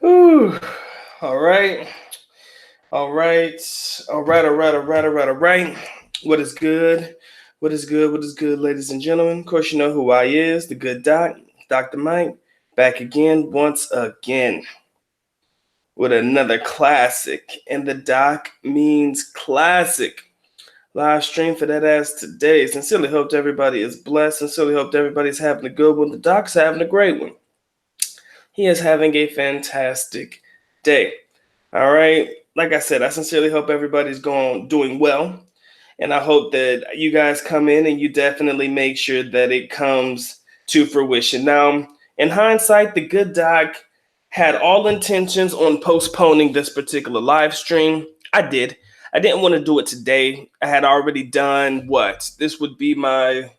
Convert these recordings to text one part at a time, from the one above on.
Ooh. All right. All right. All right. What is good? What is good? What is good, ladies and gentlemen? Of course, you know who I is, the good doc, Dr. Mike, back again, once again, with another classic. And the doc means classic. Live stream for that ass today. Sincerely hope everybody is blessed. Sincerely hope everybody's having a good one. The doc's having a great one. He is having a fantastic day. All right. Like I said, I sincerely hope everybody's doing well. And I hope that you guys come in and you definitely make sure that it comes to fruition. Now, in hindsight, the good doc had all intentions on postponing this particular live stream. I did. I didn't want to do it today. I had already done what? This would be my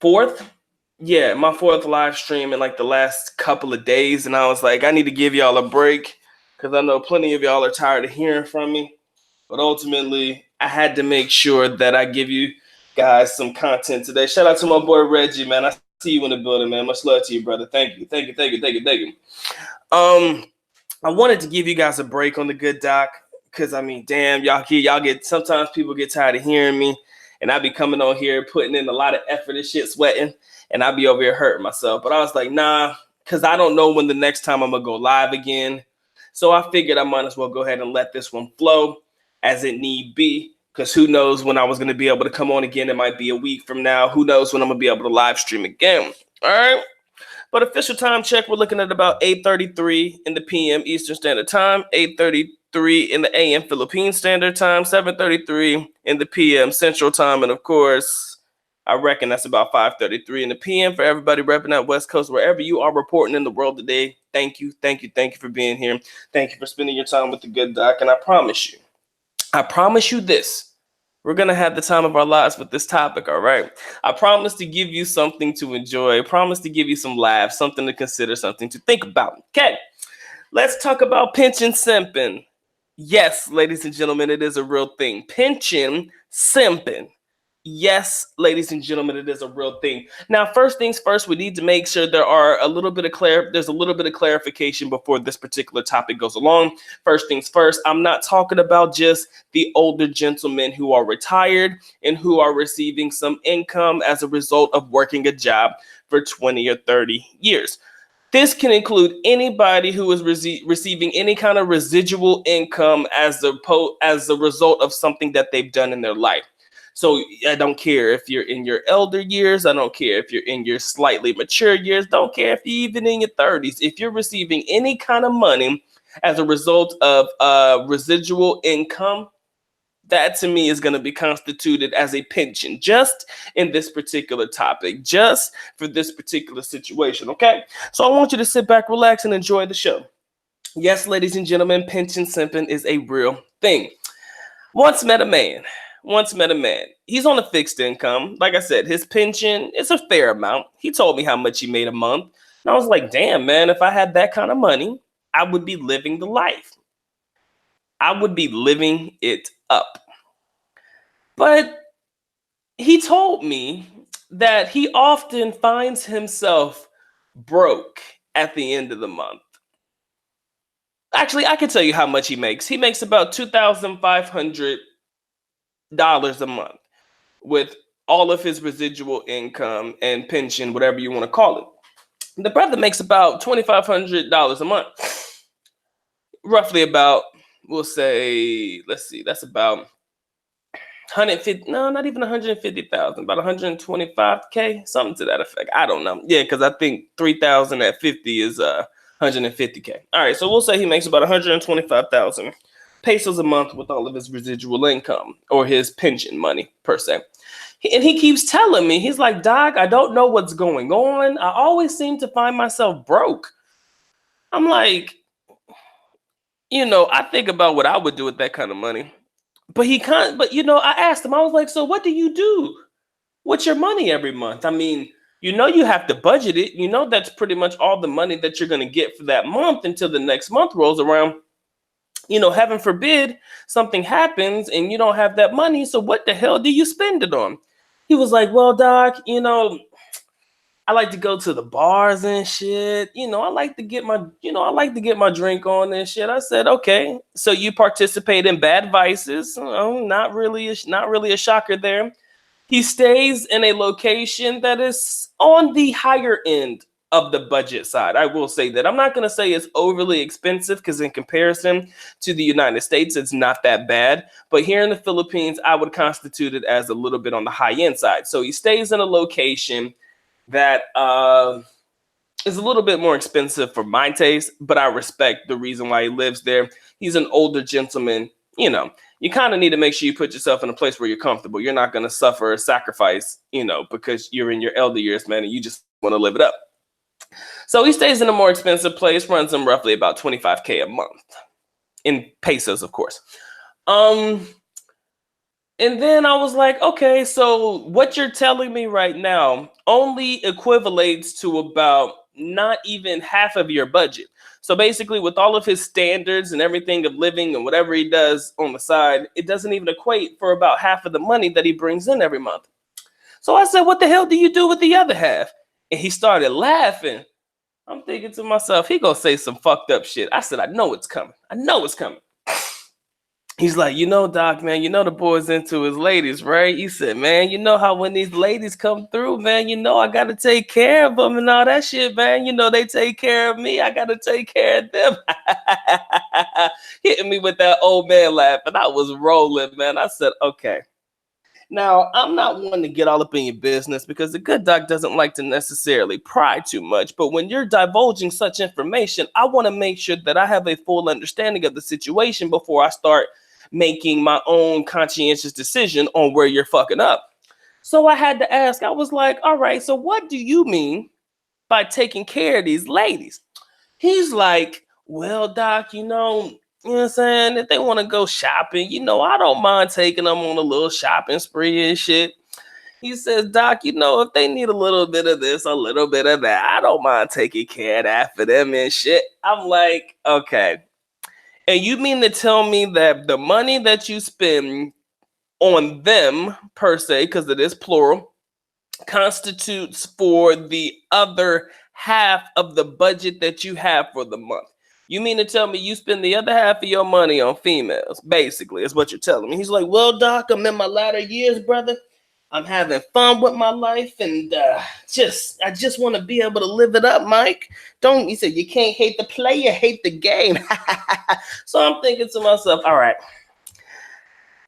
fourth? Yeah, my fourth live stream in like the last couple of days. And I was like, I need to give y'all a break because I know plenty of y'all are tired of hearing from me. But ultimately, I had to make sure that I give you guys some content today. Shout out to my boy Reggie, man. I see you in the building, man. Much love to you, brother. Thank you. I wanted to give you guys a break on the good doc because I mean, damn, y'all get sometimes people get tired of hearing me, and I be coming on here putting in a lot of effort and shit, sweating, and I be over here hurting myself. But I was like, nah, because I don't know when the next time I'm gonna go live again. So I figured I might as well go ahead and let this one flow as it need be. Because who knows when I was going to be able to come on again. It might be a week from now. Who knows when I'm going to be able to live stream again. All right. But official time check, we're looking at about 8:33 in the PM Eastern Standard Time, 8:33 in the AM Philippine Standard Time, 7:33 in the PM Central Time, and of course, I reckon that's about 5:33 in the PM for everybody repping out West Coast, wherever you are reporting in the world today. Thank you for being here. Thank you for spending your time with the good doc, and I promise you this. We're going to have the time of our lives with this topic, all right? I promise to give you something to enjoy. I promise to give you some laughs, something to consider, something to think about. Okay, let's talk about pension simping. Yes, ladies and gentlemen, it is a real thing. Pension simping. Yes, ladies and gentlemen, it is a real thing. Now, first things first, we need to make sure there's a little bit of clarification before this particular topic goes along. First things first, I'm not talking about just the older gentlemen who are retired and who are receiving some income as a result of working a job for 20 or 30 years. This can include anybody who is receiving any kind of residual income as a result of something that they've done in their life. So I don't care if you're in your elder years. I don't care if you're in your slightly mature years. Don't care if you're even in your 30s. If you're receiving any kind of money as a result of residual income, that to me is going to be constituted as a pension, just in this particular topic, just for this particular situation, okay? So I want you to sit back, relax, and enjoy the show. Yes, ladies and gentlemen, pension simping is a real thing. Once met a man. He's on a fixed income. Like I said, his pension is a fair amount. He told me how much he made a month. And I was like, damn, man, if I had that kind of money, I would be living the life. I would be living it up. But he told me that he often finds himself broke at the end of the month. Actually, I can tell you how much he makes. He makes about $2,500 a month with all of his residual income and pension, whatever you want to call it. The brother makes about $2,500 a month. Roughly about, we'll say, let's see, that's about 150, no, not even 150,000, about 125K, something to that effect. I don't know. Yeah, because I think 3,000 at 50 is 150K. All right, so we'll say he makes about 125,000 pesos a month with all of his residual income or his pension money per se. And he keeps telling me, he's like, Doc, I don't know what's going on. I always seem to find myself broke. I'm like, I think about what I would do with that kind of money. But I asked him, I was like, so what do you do? What's your money every month? I mean, you have to budget it. That's pretty much all the money that you're going to get for that month until the next month rolls around. Heaven forbid something happens and you don't have that money. So what the hell do you spend it on? He was like, well, Doc, I like to go to the bars and shit. I like to get my drink on and shit. I said, okay, so you participate in bad vices. Not really a shocker there. He stays in a location that is on the higher end of the budget side. I will say that. I'm not going to say it's overly expensive because in comparison to the United States, it's not that bad. But here in the Philippines, I would constitute it as a little bit on the high end side. So he stays in a location that is a little bit more expensive for my taste, but I respect the reason why he lives there. He's an older gentleman. You kind of need to make sure you put yourself in a place where you're comfortable. You're not going to suffer a sacrifice, because you're in your elder years, man, and you just want to live it up. So he stays in a more expensive place, runs him roughly about 25K a month in pesos, of course. And then I was like, okay, so what you're telling me right now only equivalates to about not even half of your budget. So basically, with all of his standards and everything of living and whatever he does on the side, it doesn't even equate for about half of the money that he brings in every month. So I said, what the hell do you do with the other half? And he started laughing. I'm thinking to myself, he gonna say some fucked up shit. I said, I know it's coming. He's like, Doc, man, the boy's into his ladies, right? He said, man, how when these ladies come through, man, I got to take care of them and all that shit, man. They take care of me. I got to take care of them. Hitting me with that old man laugh. And I was rolling, man. I said, okay. Now, I'm not one to get all up in your business because the good doc doesn't like to necessarily pry too much. But when you're divulging such information, I want to make sure that I have a full understanding of the situation before I start making my own conscientious decision on where you're fucking up. So I had to ask, I was like, all right, so what do you mean by taking care of these ladies? He's like, well, doc, you know what I'm saying? If they want to go shopping, I don't mind taking them on a little shopping spree and shit. He says, doc, if they need a little bit of this, a little bit of that, I don't mind taking care of that for them and shit. I'm like, okay. And you mean to tell me that the money that you spend on them, per se, because it is plural, constitutes for the other half of the budget that you have for the month? You mean to tell me you spend the other half of your money on females, basically, is what you're telling me. He's like, well, doc, I'm in my latter years, brother. I'm having fun with my life, and I just want to be able to live it up, Mike. He said, you can't hate the player, hate the game. So I'm thinking to myself, all right.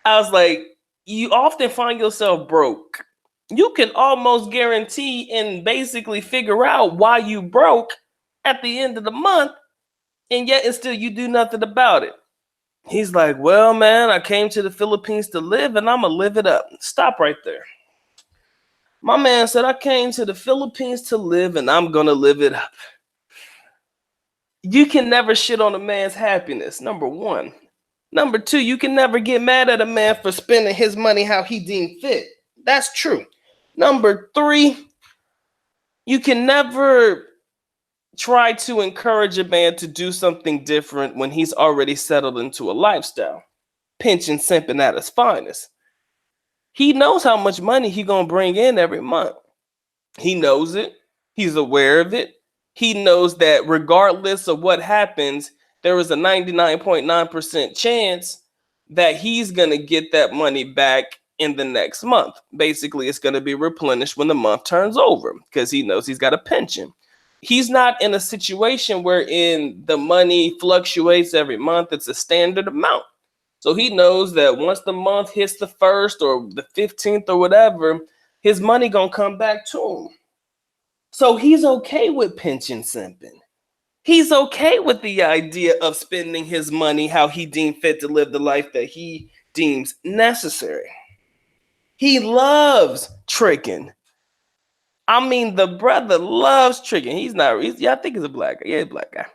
I was like, you often find yourself broke. You can almost guarantee and basically figure out why you broke at the end of the month, and yet and still you do nothing about it. He's like, well, man, I came to the Philippines to live, and I'm going to live it up. Stop right there. My man said, I came to the Philippines to live, and I'm going to live it up. You can never shit on a man's happiness, number one. Number two, you can never get mad at a man for spending his money how he deemed fit. That's true. Number three, you can never try to encourage a man to do something different when he's already settled into a lifestyle. Pinching, simping at his finest. He knows how much money he's going to bring in every month. He knows it. He's aware of it. He knows that regardless of what happens, there is a 99.9% chance that he's going to get that money back in the next month. Basically, it's going to be replenished when the month turns over because he knows he's got a pension. He's not in a situation wherein the money fluctuates every month. It's a standard amount. So he knows that once the month hits the 1st or the 15th or whatever, his money going to come back to him. So he's okay with pension simping. He's okay with the idea of spending his money how he deemed fit to live the life that he deems necessary. He loves tricking. I mean, the brother loves tricking. I think he's a black guy. Yeah, he's a black guy.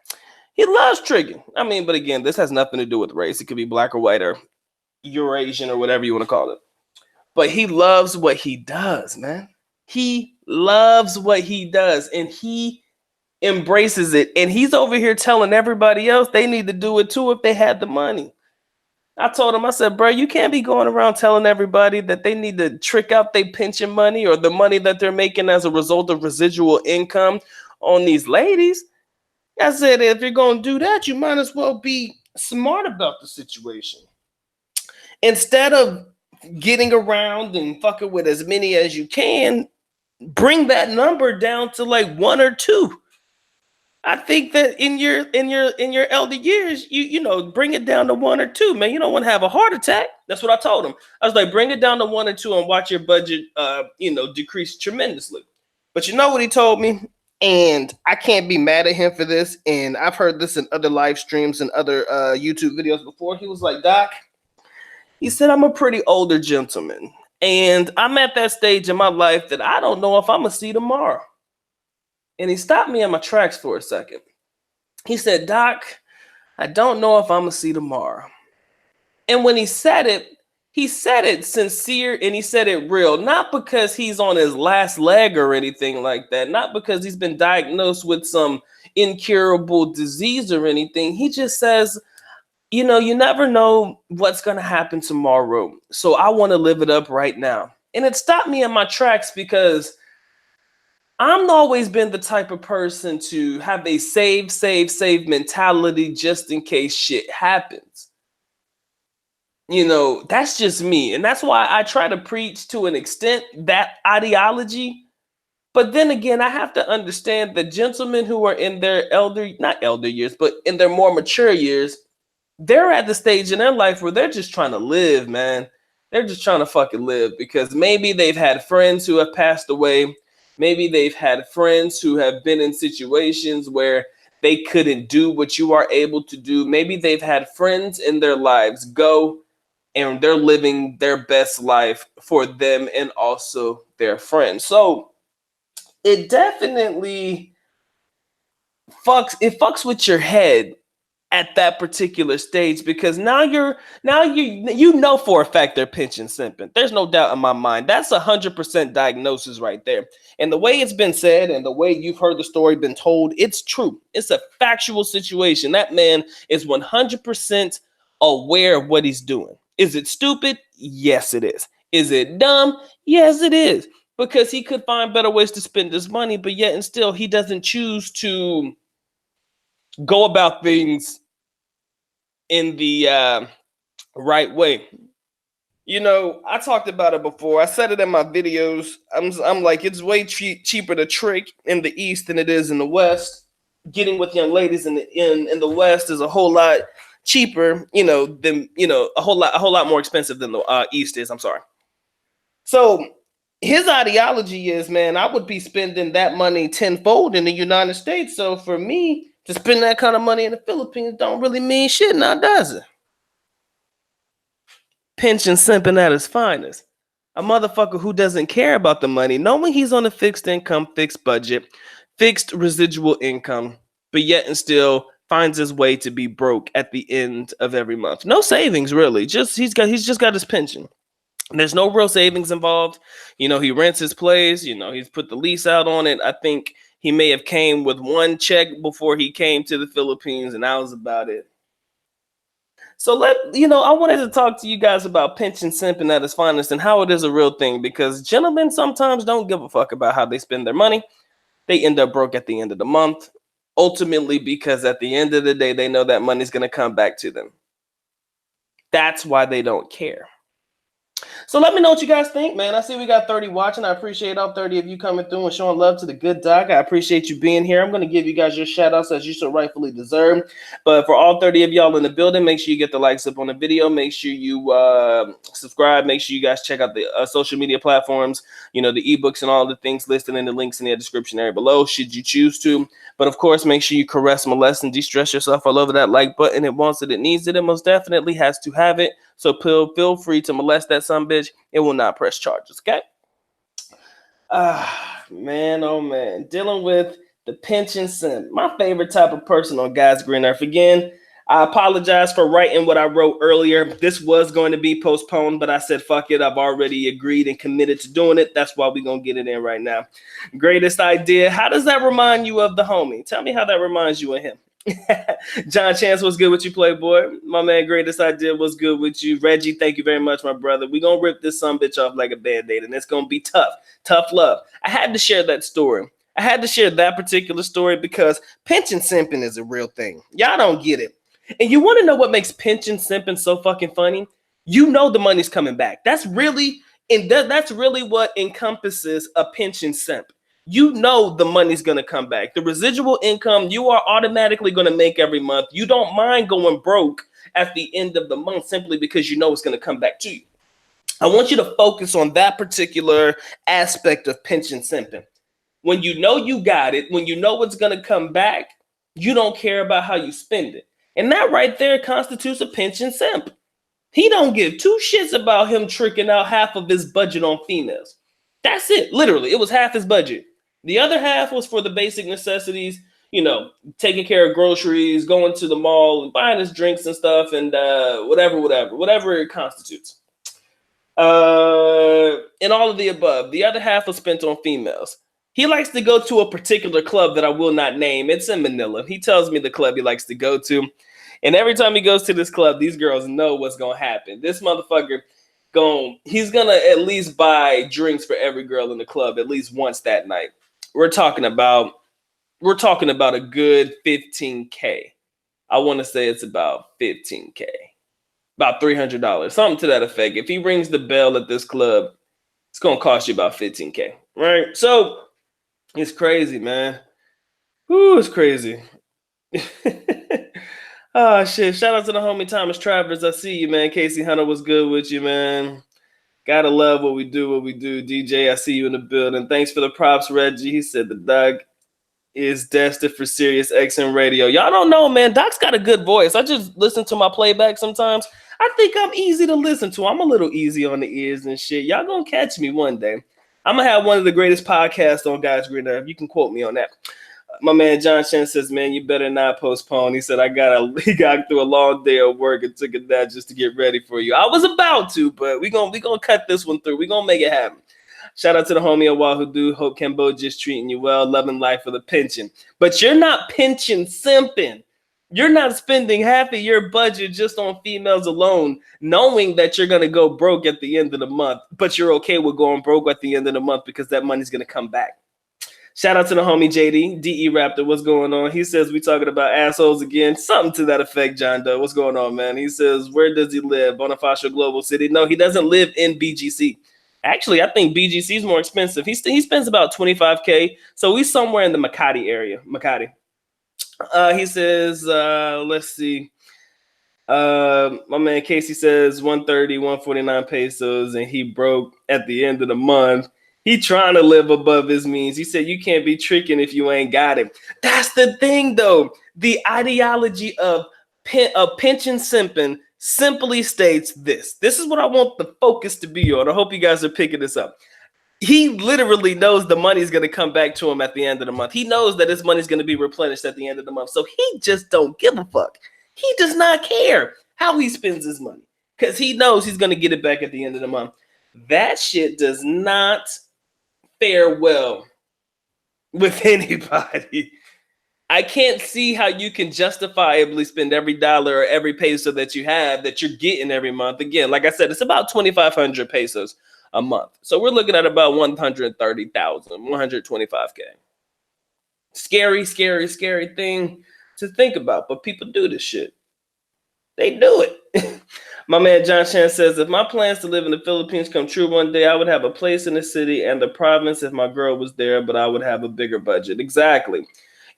He loves tricking. I mean, but again, this has nothing to do with race. It could be black or white or Eurasian or whatever you want to call it. But he loves what he does, man. He loves what he does, and he embraces it. And he's over here telling everybody else they need to do it too if they had the money. I told him, I said, bro, you can't be going around telling everybody that they need to trick out their pension money or the money that they're making as a result of residual income on these ladies. I said, if you're going to do that, you might as well be smart about the situation. Instead of getting around and fucking with as many as you can, bring that number down to like 1 or 2. I think that in your elder years, you know, bring it down to 1 or 2, man. You don't want to have a heart attack. That's what I told him. I was like, bring it down to 1 or 2 and watch your budget decrease tremendously. But you know what he told me? And I can't be mad at him for this. And I've heard this in other live streams and other YouTube videos before. He was like, Doc, he said, I'm a pretty older gentleman. And I'm at that stage in my life that I don't know if I'm going to see tomorrow. And he stopped me in my tracks for a second. He said, Doc, I don't know if I'm going to see tomorrow. And when he said it sincere and he said it real, not because he's on his last leg or anything like that, not because he's been diagnosed with some incurable disease or anything. He just says, you know, you never know what's going to happen tomorrow. So I want to live it up right now. And it stopped me in my tracks because I've always been the type of person to have a save mentality just in case shit happens. You know, that's just me. And that's why I try to preach to an extent that ideology. But then again, I have to understand that gentlemen who are in their not elder years, but in their more mature years, they're at the stage in their life where they're just trying to live, man. They're just trying to fucking live because maybe they've had friends who have passed away. Maybe they've had friends who have been in situations where they couldn't do what you are able to do. Maybe they've had friends in their lives go and they're living their best life for them and also their friends. So it definitely fucks with your head at that particular stage because now you know for a fact they're pension simping. There's no doubt in my mind. That's 100% diagnosis right there. And the way it's been said and the way you've heard the story been told, it's true. It's a factual situation. That man is 100% aware of what he's doing. Is it stupid? Yes, it is. Is it dumb? Yes, it is. Because he could find better ways to spend his money, but yet and still he doesn't choose to go about things in the right way. You know, I talked about it before. I said it in my videos. I'm like, it's way cheaper to trick in the East than it is in the West. Getting with young ladies in the West is a whole lot cheaper, you know, than, you know, a whole lot more expensive than the East is. I'm sorry. So his ideology is, man, I would be spending that money tenfold in the United States. So for me to spend that kind of money in the Philippines don't really mean shit now, does it? Pension simping at its finest. A motherfucker who doesn't care about the money, knowing he's on a fixed income, fixed budget, fixed residual income, but yet and still finds his way to be broke at the end of every month. No savings, really. He's just got his pension. There's no real savings involved. You know, he rents his place. You know, he's put the lease out on it. I think he may have came with one check before he came to the Philippines, and that was about it. So I wanted to talk to you guys about pension simping at its finest and how it is a real thing, because gentlemen sometimes don't give a fuck about how they spend their money. They end up broke at the end of the month, ultimately because at the end of the day, they know that money's going to come back to them. That's why they don't care. So let me know what you guys think, man. I see we got 30 watching. I appreciate all 30 of you coming through and showing love to the good doc. I appreciate you being here. I'm going to give you guys your shout outs as you so rightfully deserve. But for all 30 of y'all in the building, make sure you get the likes up on the video. Make sure you subscribe. Make sure you guys check out the social media platforms, you know, the ebooks and all the things listed in the links in the description area below, should you choose to. But of course, make sure you caress, molest, and de-stress yourself all over that like button. It wants it, it needs it, it most definitely has to have it. So feel free to molest that son bitch. It will not press charges, okay? Man, oh man. Dealing with the pension simp. My favorite type of person on God's green earth. Again, I apologize for writing what I wrote earlier. This was going to be postponed, but I said, fuck it. I've already agreed and committed to doing it. That's why we're going to get it in right now. Greatest idea. How does that remind you of the homie? Tell me how that reminds you of him. John Chance, what's good with you, Playboy? My man, greatest idea, what's good with you? Reggie, thank you very much, my brother. We're going to rip this sumbitch off like a Band-Aid, and it's going to be tough. Tough love. I had to share that story. I had to share that particular story because pension simping is a real thing. Y'all don't get it. And you want to know what makes pension simping so fucking funny? You know the money's coming back. That's really what encompasses a pension simp. You know the money's going to come back. The residual income you are automatically going to make every month. You don't mind going broke at the end of the month simply because you know it's going to come back to you. I want you to focus on that particular aspect of pension simping. When you know you got it, when you know it's going to come back, you don't care about how you spend it. And that right there constitutes a pension simp. He don't give two shits about him tricking out half of his budget on females. That's it. Literally, it was half his budget. The other half was for the basic necessities, taking care of groceries, going to the mall, buying his drinks and stuff, and whatever it constitutes. And all of the above. The other half was spent on females. He likes to go to a particular club that I will not name. It's in Manila. He tells me the club he likes to go to. And every time he goes to this club, these girls know what's going to happen. This motherfucker, he's going to at least buy drinks for every girl in the club at least once that night. We're talking about a good $15K. I want to say it's about $15K. About $300, something to that effect. If he rings the bell at this club, it's going to cost you about $15K, right? So it's crazy, man. Ooh, it's crazy. Oh, shit. Shout out to the homie Thomas Travers. I see you, man. Casey Hunter was good with you, man. Gotta love what we do. DJ, I see you in the building. Thanks for the props, Reggie. He said the Doc is destined for Sirius XM radio. Y'all don't know, man. Doc's got a good voice. I just listen to my playback sometimes. I think I'm easy to listen to. I'm a little easy on the ears and shit. Y'all gonna catch me one day. I'm gonna have one of the greatest podcasts on God's green earth. You can quote me on that. My man John Chen says, man, you better not postpone. He said, he got through a long day of work and took a nap just to get ready for you. I was about to, but we gonna cut this one through. We gonna make it happen. Shout out to the homie Oahu dude. Hope Cambodia's treating you well. Loving life for the pension. But you're not pension simping. You're not spending half of your budget just on females alone, knowing that you're gonna go broke at the end of the month. But you're okay with going broke at the end of the month because that money's gonna come back. Shout out to the homie JD, DE Raptor. What's going on? He says we talking about assholes again. Something to that effect, John Doe. What's going on, man? He says, where does he live? Bonifacio Global City. No, he doesn't live in BGC. Actually, I think BGC is more expensive. He spends about $25K. So he's somewhere in the Makati area. Makati. He says, let's see. My man Casey says 130, 149 pesos, and he broke at the end of the month. He trying to live above his means. He said you can't be tricking if you ain't got it. That's the thing, though. The ideology of pension simping simply states this. This is what I want the focus to be on. I hope you guys are picking this up. He literally knows the money's going to come back to him at the end of the month. He knows that his money's going to be replenished at the end of the month. So he just don't give a fuck. He does not care how he spends his money because he knows he's going to get it back at the end of the month. That shit does not fare well with anybody. I can't see how you can justifiably spend every dollar or every peso that you have that you're getting every month. Again, like I said, it's about 2,500 pesos a month. So we're looking at about 130,000, 125K. Scary, scary, scary thing to think about, but people do this shit. They do it. My man John Chan says, if my plans to live in the Philippines come true one day, I would have a place in the city and the province if my girl was there, but I would have a bigger budget. Exactly.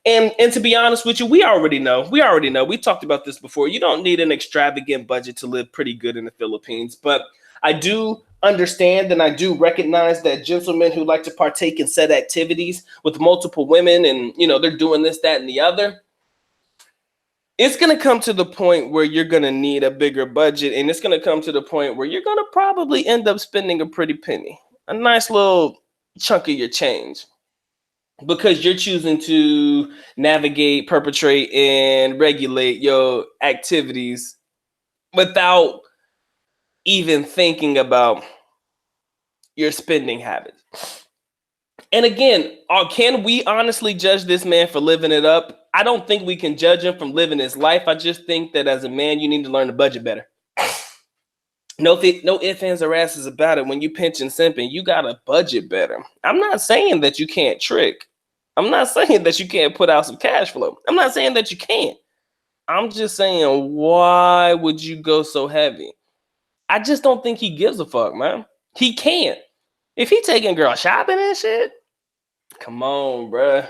And to be honest with you, we already know. We talked about this before. You don't need an extravagant budget to live pretty good in the Philippines. But I do understand and I do recognize that gentlemen who like to partake in said activities with multiple women and, they're doing this, that, and the other. It's going to come to the point where you're going to need a bigger budget, and it's going to come to the point where you're going to probably end up spending a pretty penny, a nice little chunk of your change, because you're choosing to navigate, perpetrate, and regulate your activities without even thinking about your spending habits. And again, can we honestly judge this man for living it up? I don't think we can judge him from living his life. I just think that as a man, you need to learn to budget better. No ifs, ands, or asses about it. When you pinch and simping, you gotta budget better. I'm not saying that you can't trick. I'm not saying that you can't put out some cash flow. I'm not saying that you can't. I'm just saying, why would you go so heavy? I just don't think he gives a fuck, man. He can't. If he taking girl shopping and shit, come on, bruh.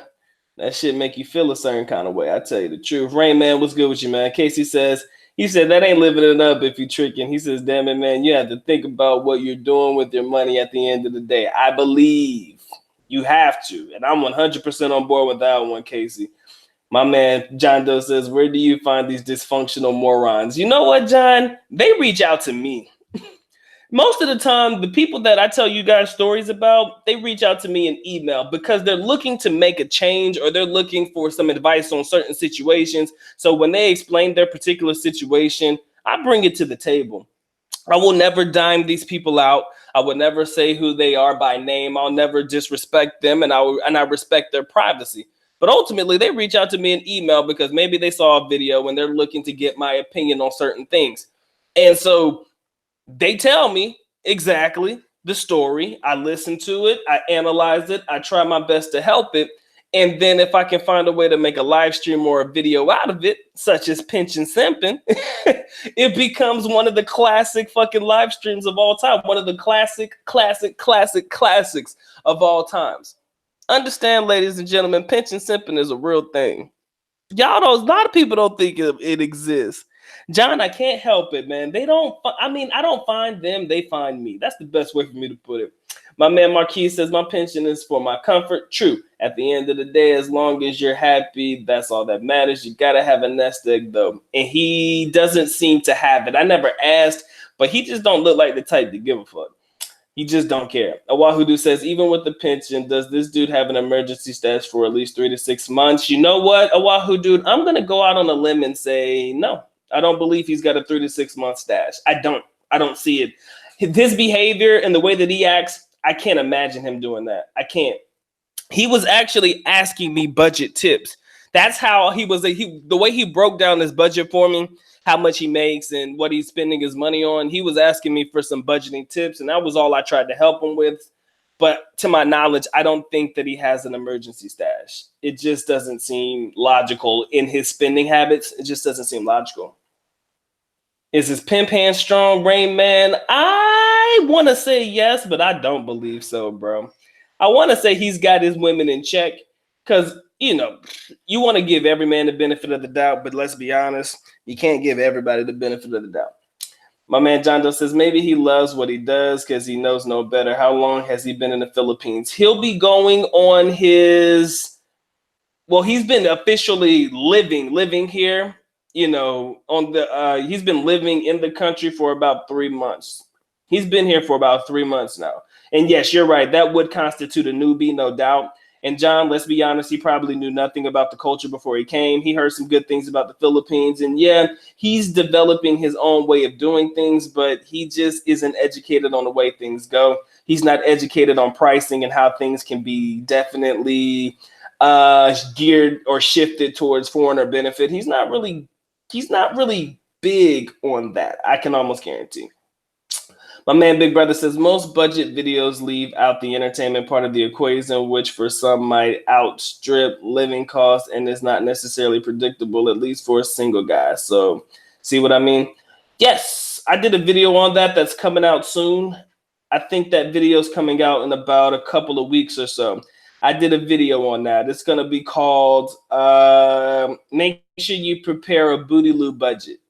That shit make you feel a certain kind of way. I tell you the truth. Rain Man, what's good with you, man? Casey says, he said, that ain't living it up if you tricking. He says, damn it, man, you have to think about what you're doing with your money at the end of the day. I believe you have to. And I'm 100% on board with that one, Casey. My man, John Doe says, where do you find these dysfunctional morons? You know what, John? They reach out to me. Most of the time, the people that I tell you guys stories about, they reach out to me in email because they're looking to make a change or they're looking for some advice on certain situations. So when they explain their particular situation, I bring it to the table. I will never dime these people out. I would never say who they are by name. I'll never disrespect them, and I respect their privacy. But ultimately, they reach out to me in email because maybe they saw a video and they're looking to get my opinion on certain things. And so they tell me exactly the story. I listen to it. I analyze it. I try my best to help it. And then if I can find a way to make a live stream or a video out of it, such as Pinch and Simpin, it becomes one of the classic fucking live streams of all time. One of the classics of all times. Understand, ladies and gentlemen, Pinch and Simpin is a real thing. Y'all don't, a lot of people don't think it exists. John, I can't help it, man. I don't find them, they find me. That's the best way for me to put it. My man Marquis says, my pension is for my comfort. True. At the end of the day, as long as you're happy, that's all that matters. You got to have a nest egg, though. And he doesn't seem to have it. I never asked, but he just don't look like the type to give a fuck. He just don't care. Awahudu says, even with the pension, does this dude have an emergency stash for at least 3 to 6 months? You know what, Awahudu, I'm going to go out on a limb and say no. I don't believe he's got a 3 to 6 month stash. I don't see it. His behavior and the way that he acts, I can't imagine him doing that. I can't. He was actually asking me budget tips. That's how he was. The way he broke down his budget for me, how much he makes and what he's spending his money on. He was asking me for some budgeting tips, and that was all I tried to help him with. But to my knowledge, I don't think that he has an emergency stash. It just doesn't seem logical in his spending habits. It just doesn't seem logical. Is his pimp hand strong, Rain Man? I want to say yes, but I don't believe so, bro. I want to say he's got his women in check because, you know, you want to give every man the benefit of the doubt, but let's be honest, you can't give everybody the benefit of the doubt. My man John Doe says maybe he loves what he does because he knows no better. How long has he been in the Philippines? He'll be going on his, well, he's been officially living here, you know, on the, he's been living in the country for about 3 months. He's been here for about 3 months now. And yes, you're right. That would constitute a newbie, no doubt. And John, let's be honest, he probably knew nothing about the culture before he came. He heard some good things about the Philippines. And yeah, he's developing his own way of doing things, but he just isn't educated on the way things go. He's not educated on pricing and how things can be definitely geared or shifted towards foreigner benefit. He's not really big on that. I can almost guarantee. My man Big Brother says most budget videos leave out the entertainment part of the equation, which for some might outstrip living costs and is not necessarily predictable, at least for a single guy. So see what I mean? Yes, I did a video on that that's coming out soon. I think that video is coming out in about a couple of weeks or so. I did a video on that. It's going to be called Make Sure You Prepare a BOOTYLOO Budget.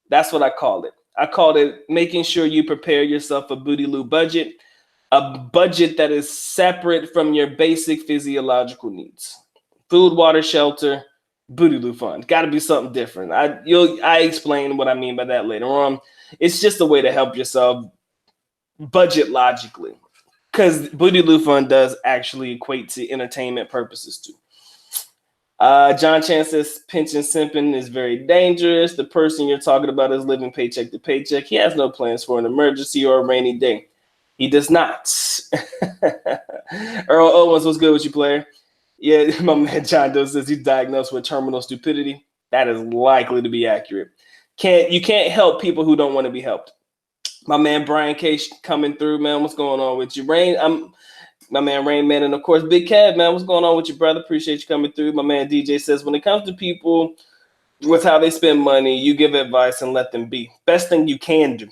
That's what I called it. I called it making sure you prepare yourself a BOOTYLOO budget, a budget that is separate from your basic physiological needs. Food, water, shelter, BOOTYLOO fund. Got to be something different. I explain what I mean by that later on. It's just a way to help yourself budget logically, because BOOTYLOO fund does actually equate to entertainment purposes too. John Chan says pinch and simping is very dangerous. The person you're talking about is living paycheck to paycheck. He has no plans for an emergency or a rainy day. He does not. Earl Owens, what's good with you, player? Yeah, my man John Doe says he's diagnosed with terminal stupidity. That is likely to be accurate. You can't help people who don't want to be helped. My man Brian Case coming through, man. What's going on with you? My man Rain Man, and of course Big Kev, man. What's going on with you, brother? Appreciate you coming through. My man DJ says when it comes to people with how they spend money, you give advice and let them be. Best thing you can do.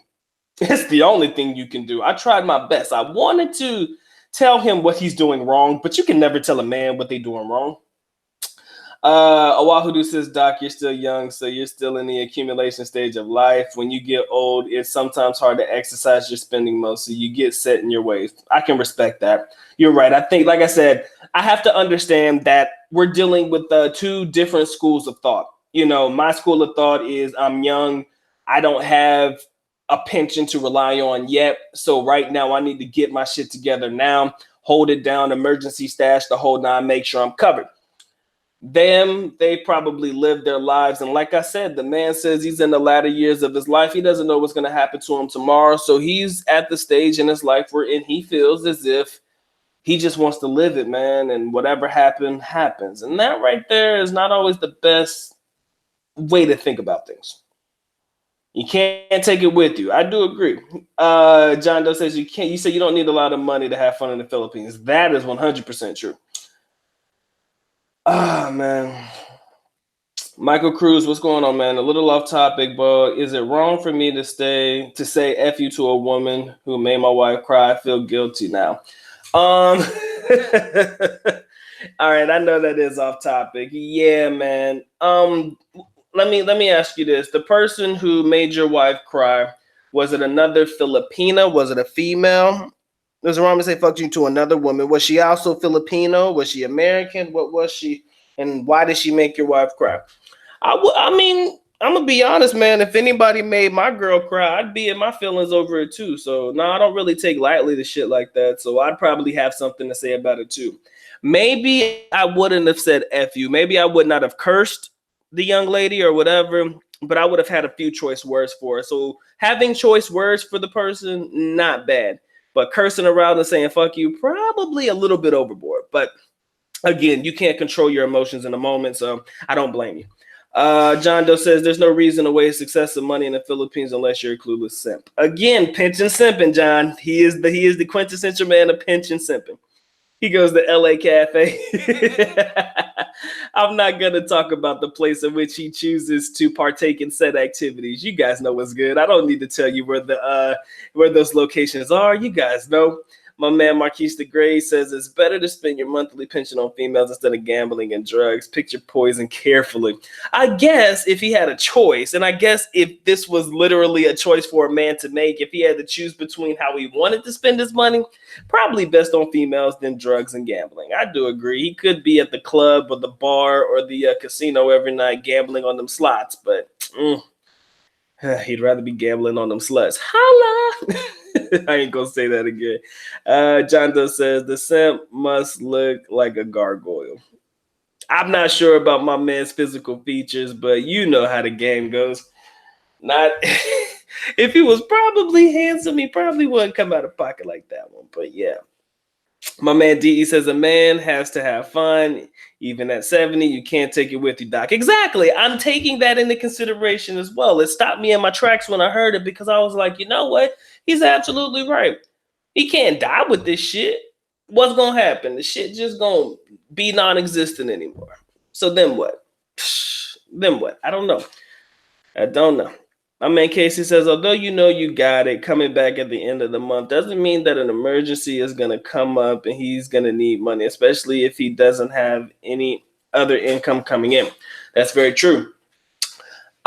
It's the only thing you can do. I tried my best. I wanted to tell him what he's doing wrong, but you can never tell a man what they're doing wrong. Oahudu says, Doc, you're still young, so you're still in the accumulation stage of life. When you get old, it's sometimes hard to exercise your spending most, so you get set in your ways. I can respect that. You're right. I think, like I said, I have to understand that we're dealing with two different schools of thought. You know, my school of thought is I'm young. I don't have a pension to rely on yet. So right now I need to get my shit together now, hold it down, emergency stash the whole nine, make sure I'm covered. They probably live their lives. And like I said, the man says he's in the latter years of his life. He doesn't know what's going to happen to him tomorrow. So he's at the stage in his life where he feels as if he just wants to live it, man. And whatever happens. And that right there is not always the best way to think about things. You can't take it with you. I do agree. John Doe says you can't. You say you don't need a lot of money to have fun in the Philippines. That is 100% true. Ah, man. Michael Cruz, what's going on, man? A little off topic, but is it wrong for me to say F you to a woman who made my wife cry? I feel guilty now. All right, I know that is off topic. Yeah, man. Let me ask you this. The person who made your wife cry, was it another Filipina? Was it a female? Was it wrong to say fuck you to another woman? Was she also Filipino? Was she American? What was she? And why did she make your wife cry? I mean, I'm going to be honest, man. If anybody made my girl cry, I'd be in my feelings over it too. So, no, I don't really take lightly to shit like that. So I'd probably have something to say about it too. Maybe I wouldn't have said F you. Maybe I would not have cursed the young lady or whatever, but I would have had a few choice words for her. So having choice words for the person, not bad. But cursing around and saying fuck you, probably a little bit overboard. But again, you can't control your emotions in the moment, so I don't blame you. John Doe says there's no reason to waste success and money in the Philippines unless you're a clueless simp. Again, pension simping, John. He is the quintessential man of pension simping. He goes to LA Cafe. I'm not going to talk about the place in which he chooses to partake in said activities. You guys know what's good. I don't need to tell you where those locations are. You guys know. My man Marquise de Grey says it's better to spend your monthly pension on females instead of gambling and drugs. Pick your poison carefully. I guess if he had a choice, and I guess if this was literally a choice for a man to make, if he had to choose between how he wanted to spend his money, probably best on females than drugs and gambling. I do agree. He could be at the club or the bar or the casino every night gambling on them slots, but he'd rather be gambling on them sluts. Holla! I ain't gonna say that again. John Doe says the simp must look like a gargoyle. I'm not sure about my man's physical features, but you know how the game goes. Not if he was probably handsome, he probably wouldn't come out of pocket like that one. But yeah. My man DE says a man has to have fun. Even at 70, you can't take it with you, Doc. Exactly. I'm taking that into consideration as well. It stopped me in my tracks when I heard it because I was like, you know what? He's absolutely right. He can't die with this shit. What's going to happen? The shit just going to be non-existent anymore. So then what? Then what? I don't know. My man Casey says, although you know you got it, coming back at the end of the month doesn't mean that an emergency is going to come up and he's going to need money, especially if he doesn't have any other income coming in. That's very true.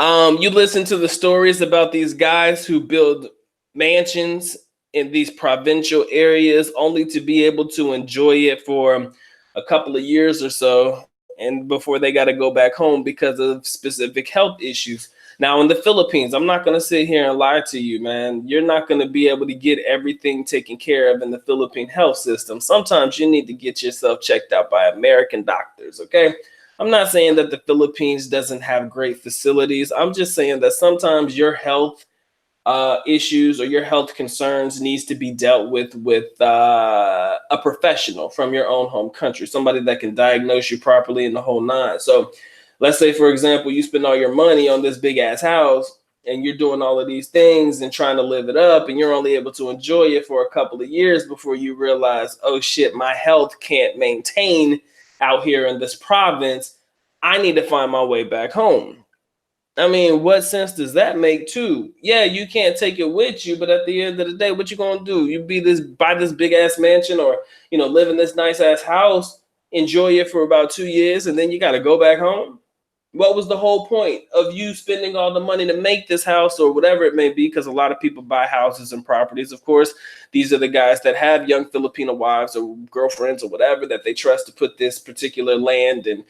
You listen to the stories about these guys who build mansions in these provincial areas only to be able to enjoy it for a couple of years or so, and before they got to go back home because of specific health issues. Now, in the Philippines, I'm not going to sit here and lie to you, man. You're not going to be able to get everything taken care of in the Philippine health system. Sometimes you need to get yourself checked out by American doctors, okay? I'm not saying that the Philippines doesn't have great facilities. I'm just saying that sometimes your health issues or your health concerns needs to be dealt with a professional from your own home country, somebody that can diagnose you properly in the whole nine. So let's say, for example, you spend all your money on this big ass house and you're doing all of these things and trying to live it up, and you're only able to enjoy it for a couple of years before you realize, oh shit, my health can't maintain out here in this province. I need to find my way back home. I mean, what sense does that make too? Yeah, you can't take it with you, but at the end of the day, what you gonna do? You buy this big ass mansion, or live in this nice ass house, enjoy it for about 2 years, and then you gotta go back home? What was the whole point of you spending all the money to make this house or whatever it may be? Because a lot of people buy houses and properties. Of course, these are the guys that have young Filipino wives or girlfriends or whatever that they trust to put this particular land and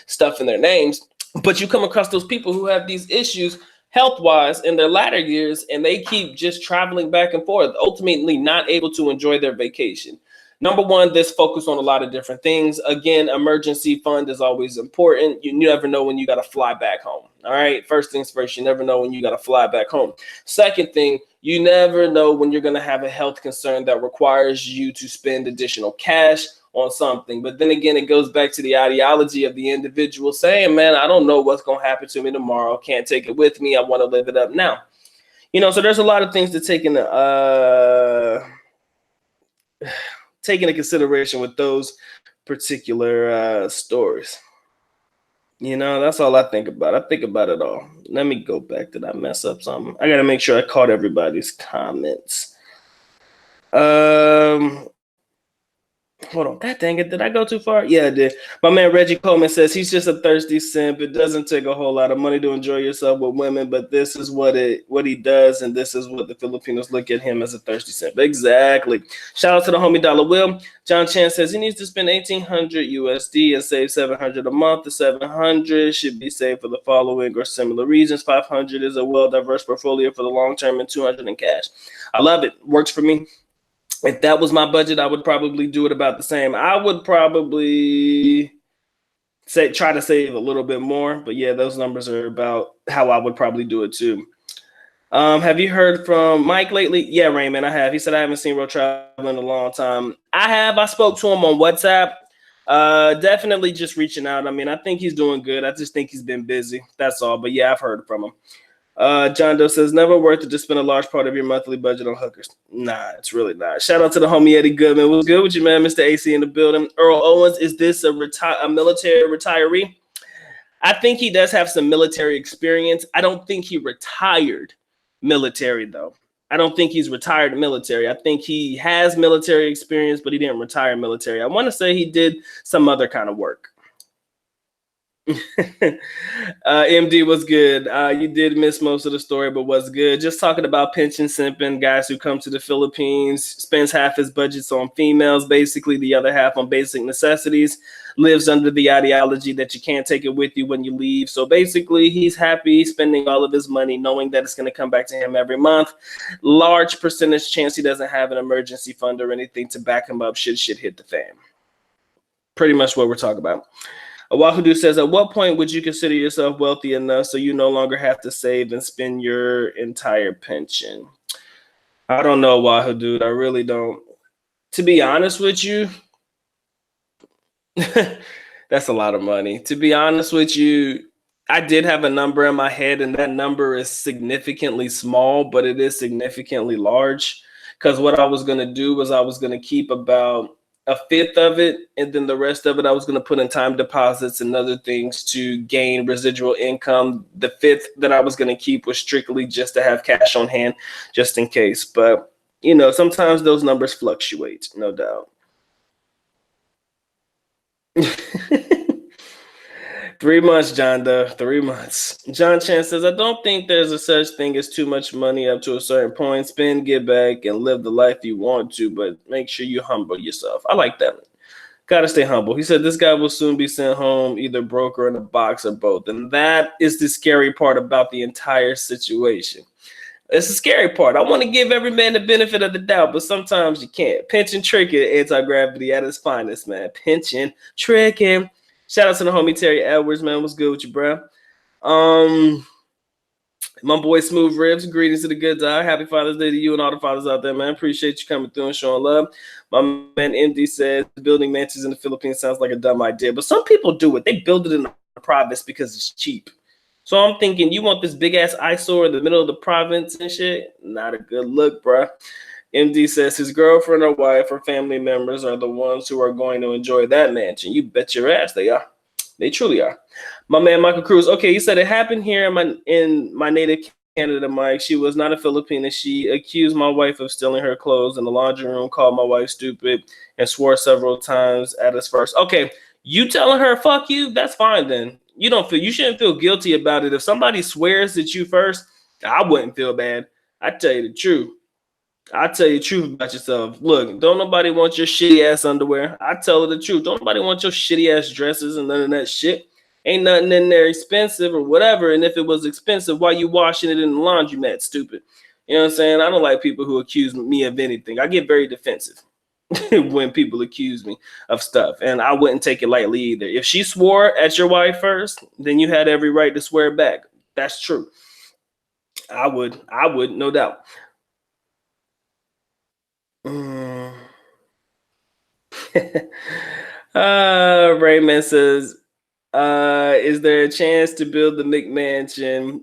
stuff in their names. But you come across those people who have these issues health-wise in their latter years, and they keep just traveling back and forth, ultimately not able to enjoy their vacation. Number one, this focus on a lot of different things. Again, emergency fund is always important. You never know when you got to fly back home. All right. First things first, you never know when you got to fly back home. Second thing, you never know when you're going to have a health concern that requires you to spend additional cash on something. But then again, it goes back to the ideology of the individual saying, man, I don't know what's going to happen to me tomorrow. Can't take it with me. I want to live it up now. So there's a lot of things to take into consideration with those particular stories. That's all I think about. I think about it all. Let me go back. Did I mess up something? I got to make sure I caught everybody's comments. Hold on. God dang it. Did I go too far? Yeah, I did. My man Reggie Coleman says he's just a thirsty simp. It doesn't take a whole lot of money to enjoy yourself with women, but this is what he does, and this is what the Filipinos look at him as, a thirsty simp. Exactly. Shout out to the homie Dollar Will. John Chan says he needs to spend 1,800 USD and save 700 a month. The 700 should be saved for the following or similar reasons. 500 is a well-diverse portfolio for the long term, and 200 in cash. I love it. Works for me. If that was my budget, I would probably do it about the same. I would probably try to save a little bit more, but yeah, those numbers are about how I would probably do it too. Have you heard from Mike lately? Yeah, Raymond, I have. He said I haven't seen Road Travel in a long time. I have. I spoke to him on WhatsApp. Definitely just reaching out. I mean, I think he's doing good. I just think he's been busy. That's all. But yeah, I've heard from him. John Doe says, never worth it to spend a large part of your monthly budget on hookers. Nah, it's really not. Shout out to the homie Eddie Goodman. What's good with you, man? Mr. AC in the building. Earl Owens, is this a military retiree? I think he does have some military experience. I don't think he retired military, though. I don't think he's retired military. I think he has military experience, but he didn't retire military. I want to say he did some other kind of work. MD was good. You did miss most of the story, but what's good? Just talking about pension simping, guys who come to the Philippines, spends half his budgets on females, basically the other half on basic necessities, lives under the ideology that you can't take it with you when you leave. So basically, he's happy spending all of his money, knowing that it's going to come back to him every month. Large percentage chance he doesn't have an emergency fund or anything to back him up should shit hit the fan. Pretty much what we're talking about. Wahudu says, at what point would you consider yourself wealthy enough so you no longer have to save and spend your entire pension? I don't know, Wahudu. I really don't. To be honest with you, that's a lot of money. To be honest with you, I did have a number in my head, and that number is significantly small, but it is significantly large. Because what I was going to do was I was going to keep about a fifth of it, and then the rest of it I was going to put in time deposits and other things to gain residual income. The fifth that I was going to keep was strictly just to have cash on hand, just in case. But, sometimes those numbers fluctuate, no doubt. 3 months, John Doe. 3 months. John Chan says, I don't think there's a such thing as too much money up to a certain point. Spend, get back, and live the life you want to, but make sure you humble yourself. I like that. Gotta stay humble. He said this guy will soon be sent home, either broke or in a box or both. And that is the scary part about the entire situation. It's the scary part. I want to give every man the benefit of the doubt, but sometimes you can't. Pinching tricky, anti-gravity at its finest, man. Pinching tricky. Shout out to the homie Terry Edwards, man. What's good with you, bro? My boy Smooth Ribs, greetings to the good die. Happy Father's Day to you and all the fathers out there, man. Appreciate you coming through and showing love. My man MD says building mansions in the Philippines sounds like a dumb idea, but some people do it. They build it in the province because it's cheap. So I'm thinking, you want this big ass eyesore in the middle of the province and shit? Not a good look, bruh. MD says his girlfriend or wife or family members are the ones who are going to enjoy that mansion. You bet your ass they are. They truly are. My man Michael Cruz. Okay, he said it happened here in my native Canada, Mike. She was not a Filipina. She accused my wife of stealing her clothes in the laundry room, called my wife stupid, and swore several times at us first. Okay, you telling her fuck you? That's fine then. You shouldn't feel guilty about it. If somebody swears at you first, I wouldn't feel bad. I tell you the truth. I tell you the truth about yourself. Look, don't nobody want your shitty ass underwear. I tell her the truth. Don't nobody want your shitty ass dresses and none of that shit. Ain't nothing in there expensive or whatever. And if it was expensive, why you washing it in the laundromat, stupid? You know what I'm saying? I don't like people who accuse me of anything. I get very defensive when people accuse me of stuff. And I wouldn't take it lightly either. If she swore at your wife first, then you had every right to swear back. That's true. I would, no doubt. Raymond says, is there a chance to build the McMansion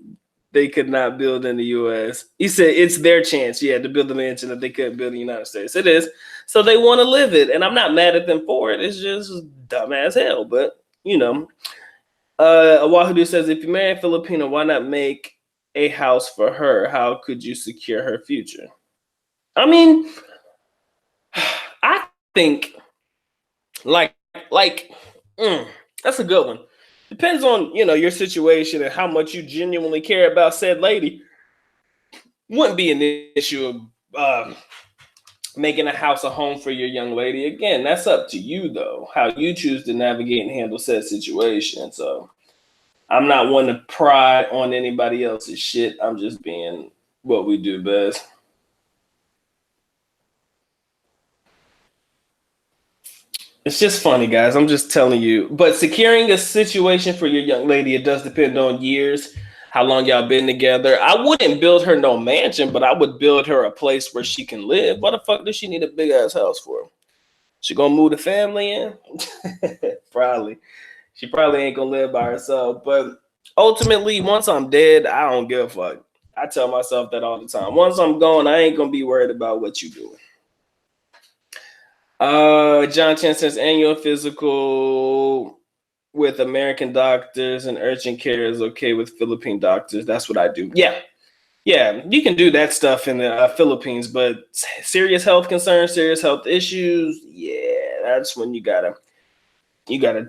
they could not build in the U.S.? He said it's their chance, yeah, to build the mansion that they couldn't build in the United States. It is. So they want to live it, and I'm not mad at them for it. It's just dumb as hell, but you know. Awahudu says, if you marry a Filipino, why not make a house for her? How could you secure her future? I mean, I think like that's a good one. Depends on your situation and how much you genuinely care about said lady. Wouldn't be an issue of making a house a home for your young lady. Again, that's up to you though, how you choose to navigate and handle said situation. So I'm not one to pry on anybody else's shit. I'm just being what we do best. It's just funny, guys. I'm just telling you. But securing a situation for your young lady, it does depend on years, how long y'all been together. I wouldn't build her no mansion, but I would build her a place where she can live. What the fuck does she need a big ass house for? She gonna move the family in? Probably. She probably ain't gonna live by herself. But ultimately, once I'm dead, I don't give a fuck. I tell myself that all the time. Once I'm gone, I ain't gonna be worried about what you doing. John Chen says annual physical with American doctors and urgent care is okay with Philippine doctors. That's what I do. Yeah, you can do that stuff in the Philippines, but serious health concerns, serious health issues, yeah, that's when you gotta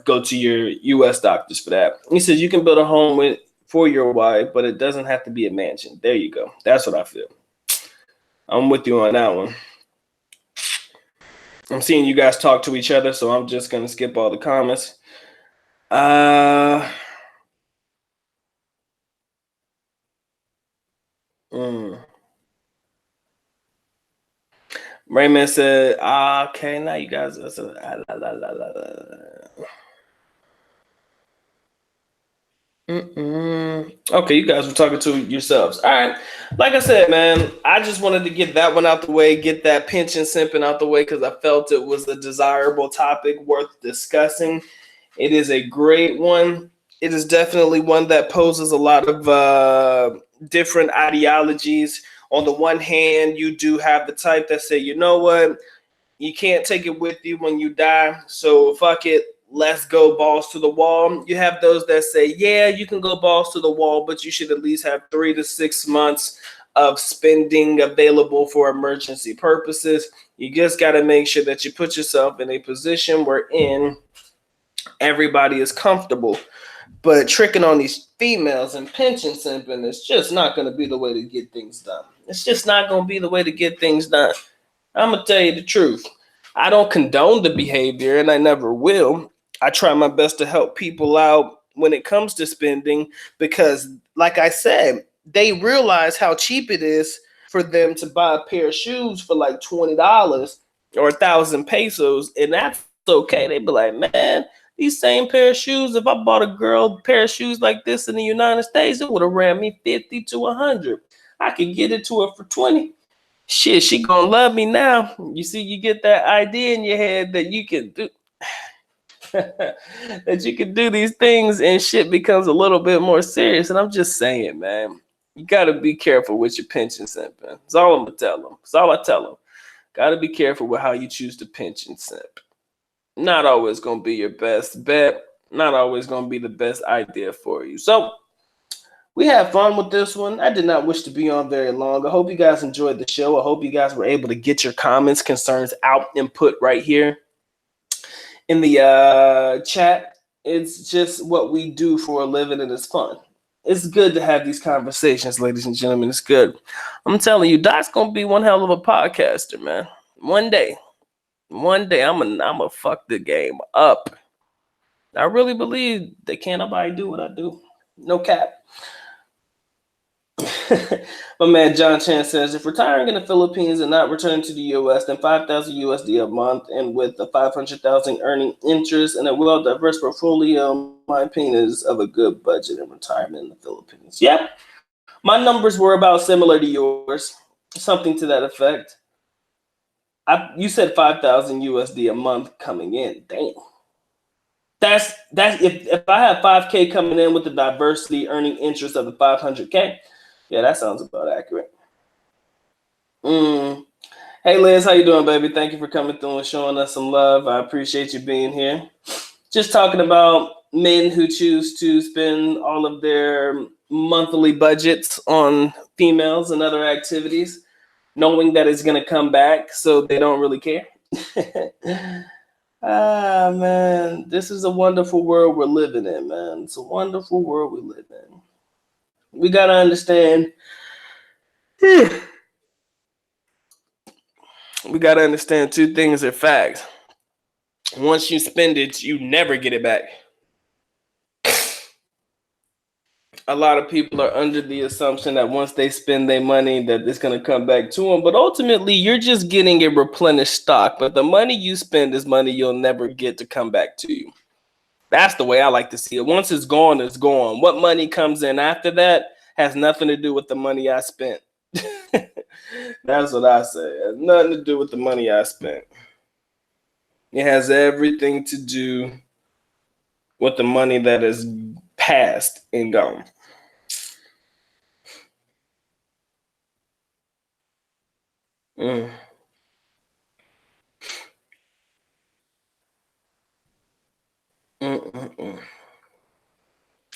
go to your U.S. doctors for that. He says you can build a home for your wife, but it doesn't have to be a mansion. There you go. That's what I feel. I'm with you on that one. I'm seeing you guys talk to each other, so I'm just gonna skip all the comments. Raymond said, okay, now you guys okay, you guys were talking to yourselves. All right. Like I said, man, I just wanted to get that one out the way, get that pension simping out the way, because I felt it was a desirable topic worth discussing. It is a great one. It is definitely one that poses a lot of different ideologies. On the one hand, you do have the type that say, you know what, you can't take it with you when you die, so fuck it, let's go balls to the wall. You have those that say, yeah, you can go balls to the wall, but you should at least have 3 to 6 months of spending available for emergency purposes. You just got to make sure that you put yourself in a position wherein everybody is comfortable. But tricking on these females and pension simping is just not going to be the way to get things done. It's just not going to be the way to get things done. I'm going to tell you the truth. I don't condone the behavior, and I never will. I try my best to help people out when it comes to spending because, like I said, they realize how cheap it is for them to buy a pair of shoes for like $20 or 1,000 pesos, and that's okay. They be like, man, These same pair of shoes, if I bought a girl a pair of shoes like this in the United States, it would have ran me 50 to 100. I could get it to her for 20. Shit, she gonna love me now. You see, you get that idea in your head that you can do that you can do these things, and shit becomes a little bit more serious. And I'm just saying, man, you gotta be careful with your pension simp, man. That's all I'm gonna tell them. That's all I tell them. Gotta be careful with how you choose to pension simp. Not always gonna be your best bet. Not always gonna be the best idea for you. So we had fun with this one. I did not wish to be on very long. I hope you guys enjoyed the show. I hope you guys were able to get your comments, concerns out and put right here in the chat. It's just what we do for a living, and it's fun. It's good to have these conversations, ladies and gentlemen. It's good. I'm telling you, Doc's gonna be one hell of a podcaster, man. One day, I'm gonna fuck the game up. I really believe that can't nobody do what I do. No cap. My man John Chan says, if retiring in the Philippines and not returning to the U.S., then 5,000 USD a month, and with a 500,000 earning interest and a well-diverse portfolio, my opinion is of a good budget in retirement in the Philippines. Yep, my numbers were about similar to yours, something to that effect. You said 5,000 USD a month coming in. Damn. That's if I have 5K coming in with the diversity earning interest of the 500K. Yeah, that sounds about accurate. Hey, Liz, how you doing, baby? Thank you for coming through and showing us some love. I appreciate you being here. Just talking about men who choose to spend all of their monthly budgets on females and other activities, knowing that it's going to come back, so they don't really care. Man, this is a wonderful world we're living in, man. It's a wonderful world we live in. We got to understand... We got to understand two things are facts. Once you spend it, you never get it back. A lot of people are under the assumption that once they spend their money, that it's going to come back to them. But ultimately, you're just getting a replenished stock. But the money you spend is money you'll never get to come back to you. That's the way I like to see it. Once it's gone, it's gone. What money comes in after that has nothing to do with the money I spent. That's what I say. It has nothing to do with the money I spent. It has everything to do with the money that is past and gone.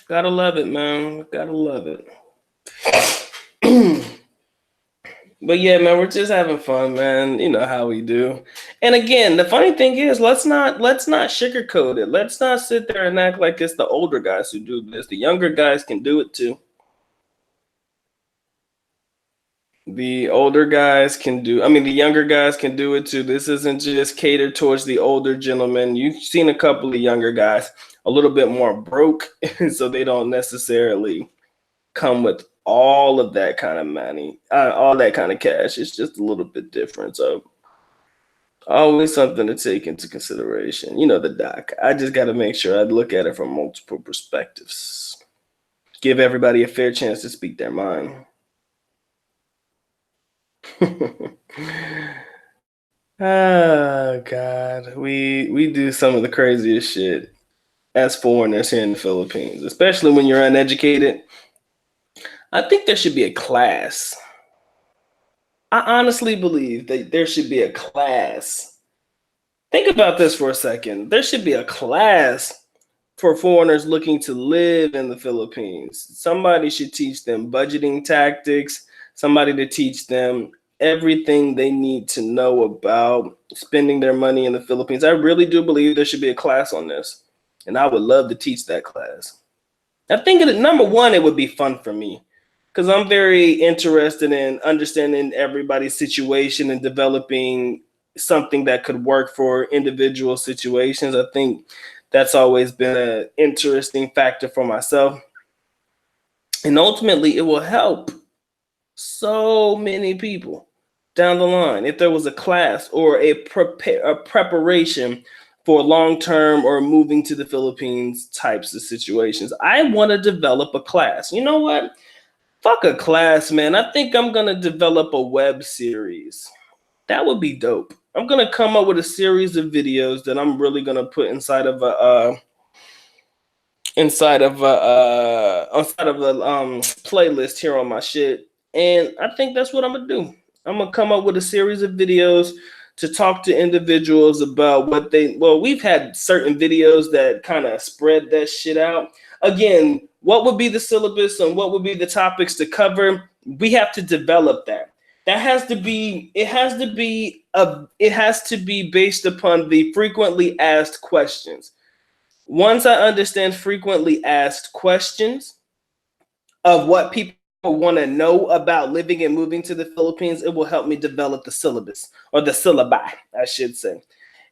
Gotta love it, man. Gotta love it. But yeah, man, we're just having fun, man. You know how we do. And again, the funny thing is, let's not sugarcoat it. Let's not sit there and act like it's the older guys who do this. The younger guys can do it too. The older guys can do, the younger guys can do it too. This isn't just catered towards the older gentlemen. You've seen a couple of younger guys a little bit more broke, so they don't necessarily come with all of that kind of money, all that kind of cash. It's just a little bit different. So always something to take into consideration. You know the doc. I just got to make sure I look at it from multiple perspectives. Give everybody a fair chance to speak their mind. Oh God, we do some of the craziest shit as foreigners here in the Philippines, especially when you're uneducated. I think there should be a class. I honestly believe that there should be a class. Think about this for a second. There should be a class for foreigners looking to live in the Philippines. Somebody should teach them budgeting tactics, somebody to teach them everything they need to know about spending their money in the Philippines. I really do believe there should be a class on this, and I would love to teach that class. I think number one, it would be fun for me, because I'm very interested in understanding everybody's situation and developing something that could work for individual situations. I think that's always been an interesting factor for myself. And ultimately, it will help so many people down the line if there was a class or a preparation for long-term or moving to the Philippines types of situations. I want to develop a class. You know what? Fuck a class, man. I think I'm going to develop a web series. That would be dope. I'm going to come up with a series of videos that I'm really going to put inside of a playlist here on my shit. And I think that's what I'm gonna do. I'm gonna come up with a series of videos to talk to individuals about what we've had certain videos that kind of spread that shit out. Again, what would be the syllabus and what would be the topics to cover? We have to develop that. It has to be based upon the frequently asked questions. Once I understand frequently asked questions of what people want to know about living and moving to the Philippines, it will help me develop the syllabus, or the syllabi, I should say.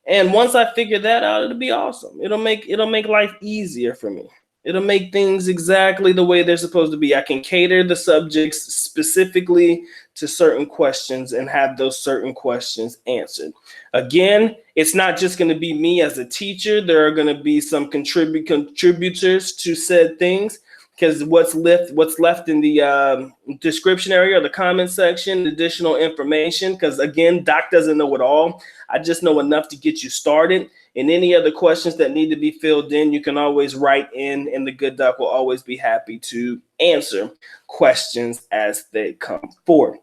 And once I figure that out, it'll be awesome. It'll make life easier for me. It'll make things exactly the way they're supposed to be. I can cater the subjects specifically to certain questions and have those certain questions answered. Again, it's not just going to be me as a teacher. There are going to be some contributors to said things, because what's left in the description area or the comment section, additional information, because again, Doc doesn't know it all. I just know enough to get you started. And any other questions that need to be filled in, you can always write in, and the good Doc will always be happy to answer questions as they come forward.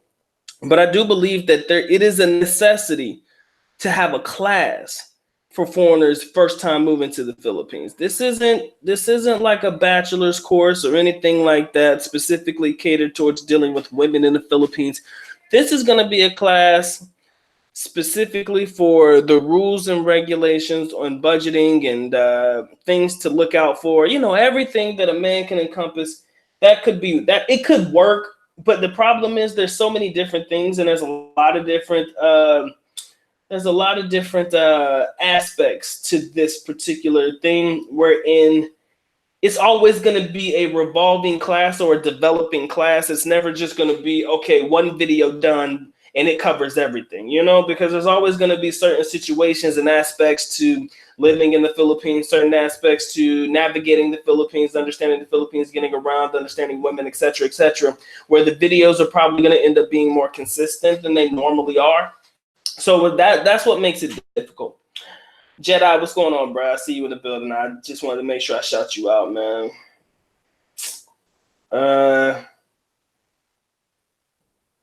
But I do believe that it is a necessity to have a class for foreigners first time moving to the Philippines. This isn't like a bachelor's course or anything like that specifically catered towards dealing with women in the Philippines. This is going to be a class specifically for the rules and regulations on budgeting and things to look out for. You know, everything that a man can encompass. That it could work, but the problem is there's so many different things, and there's a lot of different aspects to this particular thing, wherein it's always going to be a revolving class or a developing class. It's never just going to be, okay, one video done and it covers everything, you know, because there's always going to be certain situations and aspects to living in the Philippines, certain aspects to navigating the Philippines, understanding the Philippines, getting around, understanding women, etc., where the videos are probably going to end up being more consistent than they normally are. So that's what makes it difficult. Jedi, what's going on, bro? I see you in the building. I just wanted to make sure I shout you out, man.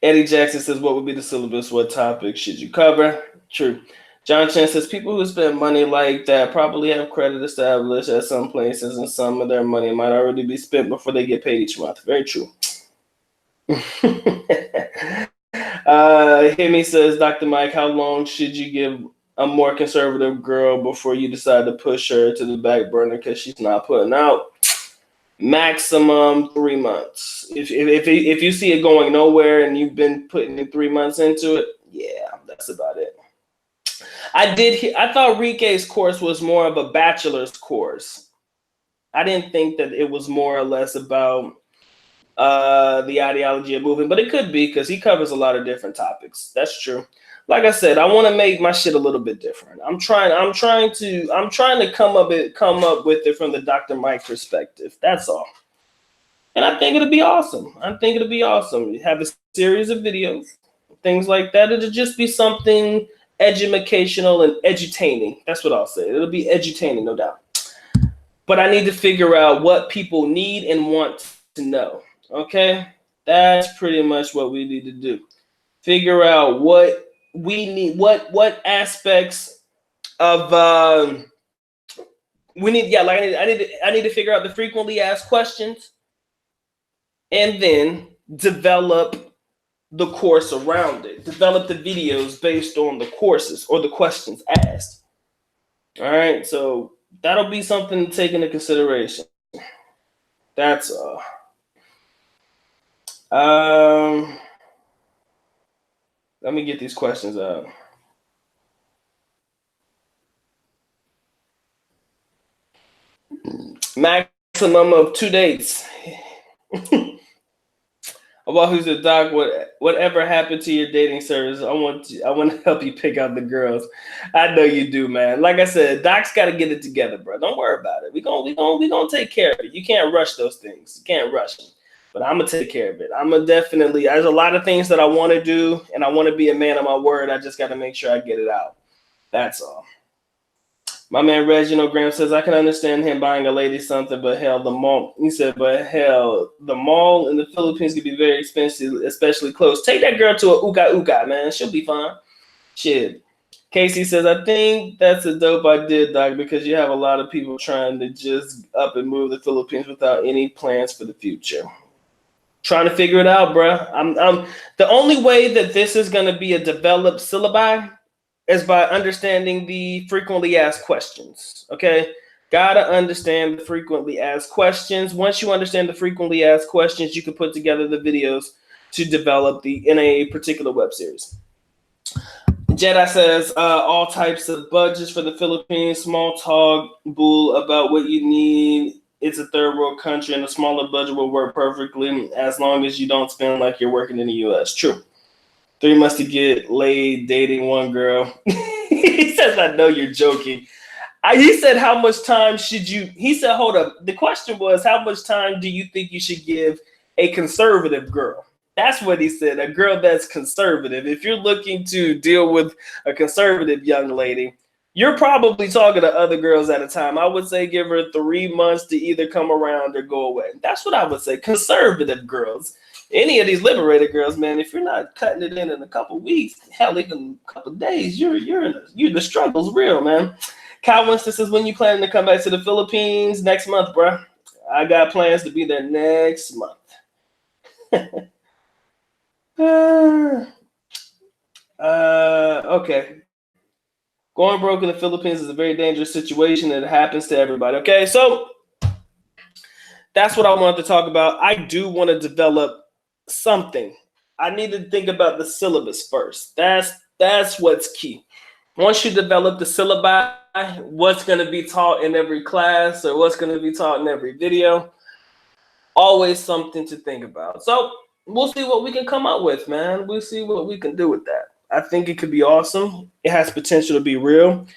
Eddie Jackson says, what would be the syllabus? What topic should you cover? True. John Chen says, people who spend money like that probably have credit established at some places, and some of their money might already be spent before they get paid each month. Very true. Himi says, Dr. Mike, how long should you give a more conservative girl before you decide to push her to the back burner because she's not putting out? Maximum 3 months. If you see it going nowhere and you've been putting in 3 months into it, yeah, that's about it. I thought Rike's course was more of a bachelor's course. I didn't think that it was more or less about the ideology of moving, but it could be, because he covers a lot of different topics. That's true. Like I said, I want to make my shit a little bit different. I'm trying to come up with it from the Dr. Mike perspective. That's all. And I think it'll be awesome. You have a series of videos, things like that. It'll just be something educational and edutaining. That's what I'll say. It'll be edutaining, no doubt. But I need to figure out what people need and want to know. Okay? That's pretty much what we need to do. Figure out what we need, what aspects of we need. Yeah, like I need to figure out the frequently asked questions, and then develop the course around it. Develop the videos based on the courses or the questions asked. All right, so that'll be something to take into consideration. That's let me get these questions out. Maximum of 2 dates. Well, who's the doc? Whatever happened to your dating service? I want to help you pick out the girls. I know you do, man. Like I said, Doc's got to get it together, bro. Don't worry about it. We gonna take care of it. You can't rush those things. You can't rush them. But I'm gonna take care of it. I'm gonna definitely. There's a lot of things that I want to do, and I want to be a man of my word. I just got to make sure I get it out. That's all. My man Reginald Graham says, I can understand him buying a lady something, but hell, the mall, he said, but hell, the mall in the Philippines could be very expensive, especially clothes. Take that girl to a uka uka, man. She'll be fine. Shit. Casey says, I think that's a dope idea, Doc, because you have a lot of people trying to just up and move the Philippines without any plans for the future. Trying to figure it out, bruh. I'm the only way that this is going to be a developed syllabi is by understanding the frequently asked questions. Okay, gotta understand the frequently asked questions. Once you understand the frequently asked questions, you can put together the videos to develop in a particular web series. Jedi says all types of budgets for the Philippines. Small talk, bull about what you need. It's a third world country, and a smaller budget will work perfectly as long as you don't spend like you're working in the U.S. True. 3 months to get laid dating one girl. He says, I know you're joking. He said, how much time should you? He said, hold up. The question was, how much time do you think you should give a conservative girl? That's what he said, a girl that's conservative. If you're looking to deal with a conservative young lady, you're probably talking to other girls at a time. I would say give her 3 months to either come around or go away. That's what I would say. Conservative girls. Any of these liberated girls, man, if you're not cutting it in a couple weeks, hell, even a couple days, the struggle's real, man. Kyle Winston says, when you planning to come back to the Philippines? Next month, bro. I got plans to be there next month. Okay. Going broke in the Philippines is a very dangerous situation, and it happens to everybody. Okay, so that's what I wanted to talk about. I do want to develop something. I need to think about the syllabus first. That's what's key. Once you develop the syllabi, what's going to be taught in every class or what's going to be taught in every video, always something to think about. So we'll see what we can come up with, man. We'll see what we can do with that. I think it could be awesome. It has potential to be real,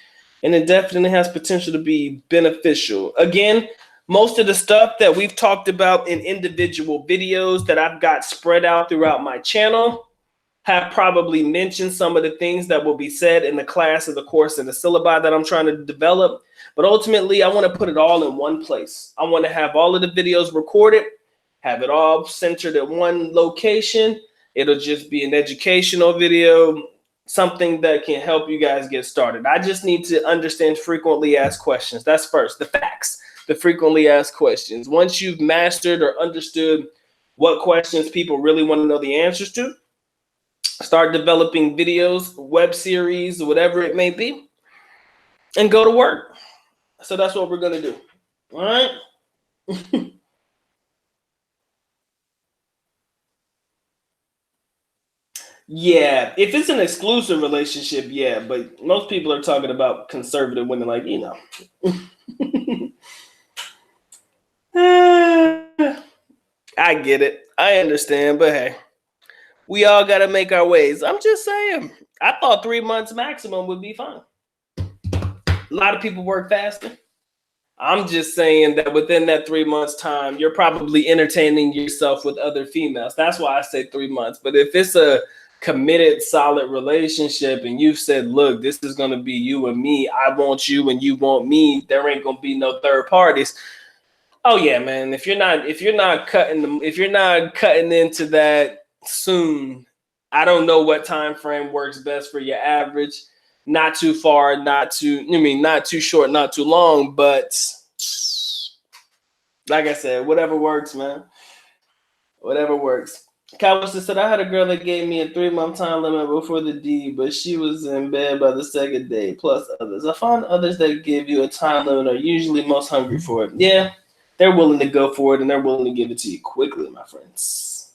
and it definitely has potential to be beneficial. Again, most of the stuff that we've talked about in individual videos that I've got spread out throughout my channel have probably mentioned some of the things that will be said in the class of the course and the syllabi that I'm trying to develop. But ultimately, I want to put it all in one place. I want to have all of the videos recorded, have it all centered at one location. It'll just be an educational video, something that can help you guys get started. I just need to understand frequently asked questions. That's first, the facts. The frequently asked questions. Once you've mastered or understood what questions people really want to know the answers to, start developing videos, web series, whatever it may be, and go to work. So that's what we're going to do. All right. Yeah, if it's an exclusive relationship, yeah, but most people are talking about conservative women, like, you know. I get it. I understand, but hey, we all got to make our ways. I'm just saying. I thought 3 months maximum would be fine. A lot of people work faster. I'm just saying that within that 3 months time, you're probably entertaining yourself with other females. That's why I say 3 months. But if it's a committed, solid relationship and you've said, look, this is going to be you and me, I want you and you want me, there ain't going to be no third parties. Oh yeah, man. If you're not cutting into that soon, I don't know what time frame works best for your average. Not too far, not too short, not too long, but like I said, whatever works, man. Whatever works. Cowboys said, I had a girl that gave me a 3-month time limit before the D, but she was in bed by the second day, plus others. I find others that give you a time limit are usually most hungry for it. Yeah, they're willing to go for it, and they're willing to give it to you quickly, my friends.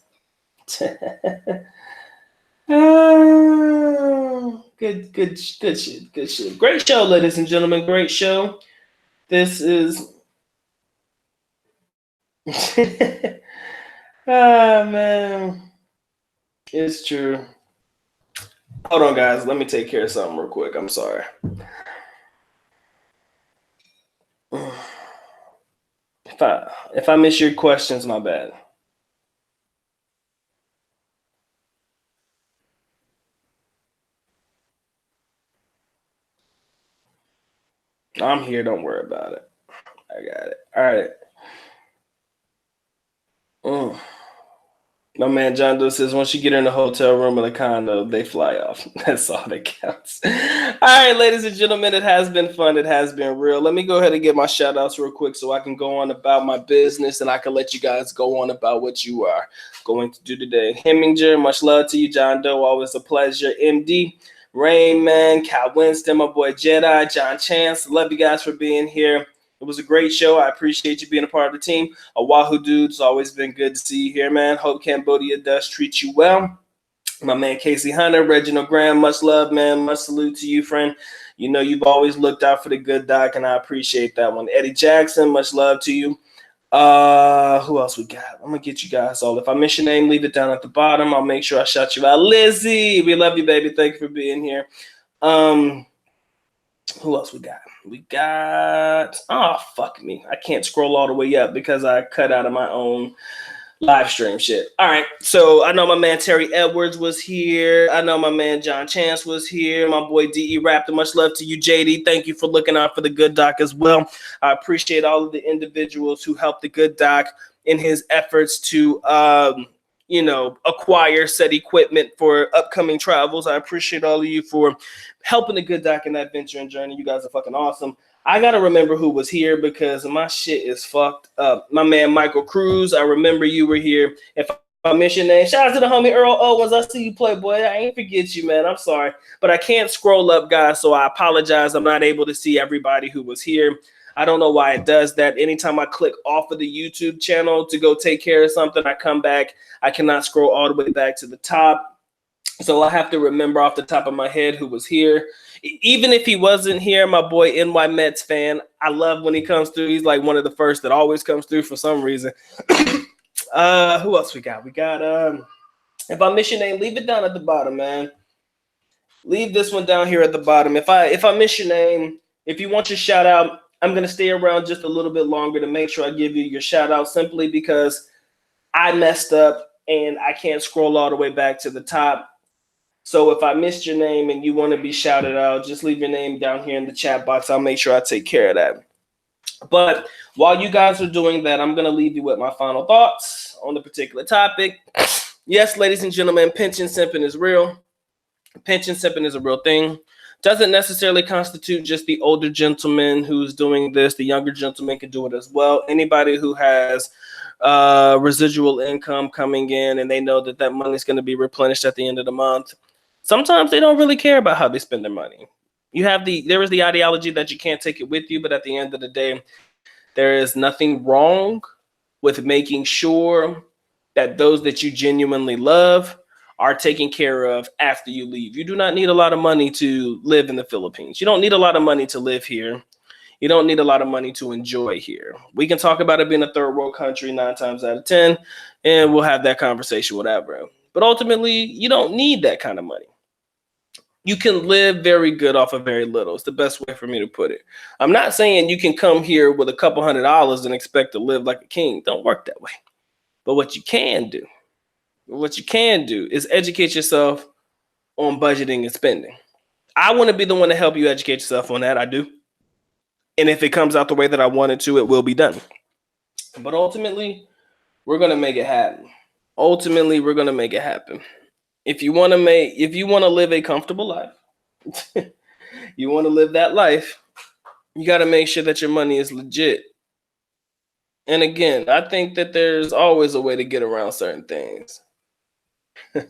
Good shit. Great show, ladies and gentlemen. Great show. This is Ah, man. It's true. Hold on, guys. Let me take care of something real quick. I'm sorry. If I miss your questions, my bad. I'm here. Don't worry about it. I got it. All right. My man John Doe says once you get in the hotel room or the condo, they fly off. That's all that counts. All right, ladies and gentlemen, it has been fun. It has been real. Let me go ahead and get my shout outs real quick so I can go on about my business and I can let you guys go on about what you are going to do today. Heminger, much love to you. John Doe, always a pleasure. MD, Rain Man, Cal Winston, my boy Jedi, John Chance. Love you guys for being here. It was a great show. I appreciate you being a part of the team. Oahu dude, it's always been good to see you here, man. Hope Cambodia does treat you well. My man Casey Hunter, Reginald Graham, much love, man. Much salute to you, friend. You know you've always looked out for the good doc, and I appreciate that one. Eddie Jackson, much love to you. Who else we got? I'm gonna get you guys all. If I miss your name, leave it down at the bottom. I'll make sure I shout you out. Lizzie, we love you, baby. Thank you for being here. Who else we got? We got, oh, fuck me. I can't scroll all the way up because I cut out of my own live stream shit. All right. So I know my man Terry Edwards was here. I know my man John Chance was here. My boy D.E. Raptor. Much love to you, JD. Thank you for looking out for the good doc as well. I appreciate all of the individuals who helped the good doc in his efforts to, acquire said equipment for upcoming travels. I appreciate all of you for helping the good doc in that venture and journey. You guys are fucking awesome. I gotta remember who was here because my shit is fucked up. My man Michael Cruz, I remember you were here. If I miss your name, shout out to the homie Earl Owens. I see you play, boy. I ain't forget you, man. I'm sorry, but I can't scroll up, guys. So I apologize. I'm not able to see everybody who was here. I don't know why it does that. Anytime I click off of the YouTube channel to go take care of something, I come back. I cannot scroll all the way back to the top. So I have to remember off the top of my head who was here. Even if he wasn't here, my boy NY Mets fan, I love when he comes through. He's like one of the first that always comes through for some reason. Who else we got? We got, if I miss your name, leave it down at the bottom, man. Leave this one down here at the bottom. If I miss your name, if you want your shout out, I'm going to stay around just a little bit longer to make sure I give you your shout out simply because I messed up and I can't scroll all the way back to the top. So if I missed your name and you want to be shouted out, just leave your name down here in the chat box. I'll make sure I take care of that. But while you guys are doing that, I'm going to leave you with my final thoughts on the particular topic. Yes, ladies and gentlemen, pension simping is real. Pension simping is a real thing. Doesn't necessarily constitute just the older gentleman who's doing this. The younger gentleman can do it as well. Anybody who has residual income coming in and they know that that money is going to be replenished at the end of the month. Sometimes they don't really care about how they spend their money. There is the ideology that you can't take it with you, but at the end of the day, there is nothing wrong with making sure that those that you genuinely love are taken care of after you leave. You do not need a lot of money to live in the Philippines. You don't need a lot of money to live here. You don't need a lot of money to enjoy here. We can talk about it being a third world country 9 times out of 10, and we'll have that conversation, whatever. But ultimately, you don't need that kind of money. You can live very good off of very little. It's the best way for me to put it. I'm not saying you can come here with a couple $100s and expect to live like a king. Don't work that way. But what you can do is educate yourself on budgeting and spending. I want to be the one to help you educate yourself on that. I do. And if it comes out the way that I want it to, it will be done. But ultimately, we're going to make it happen. If you want to live a comfortable life, you want to live that life, you got to make sure that your money is legit. And again, I think that there's always a way to get around certain things. And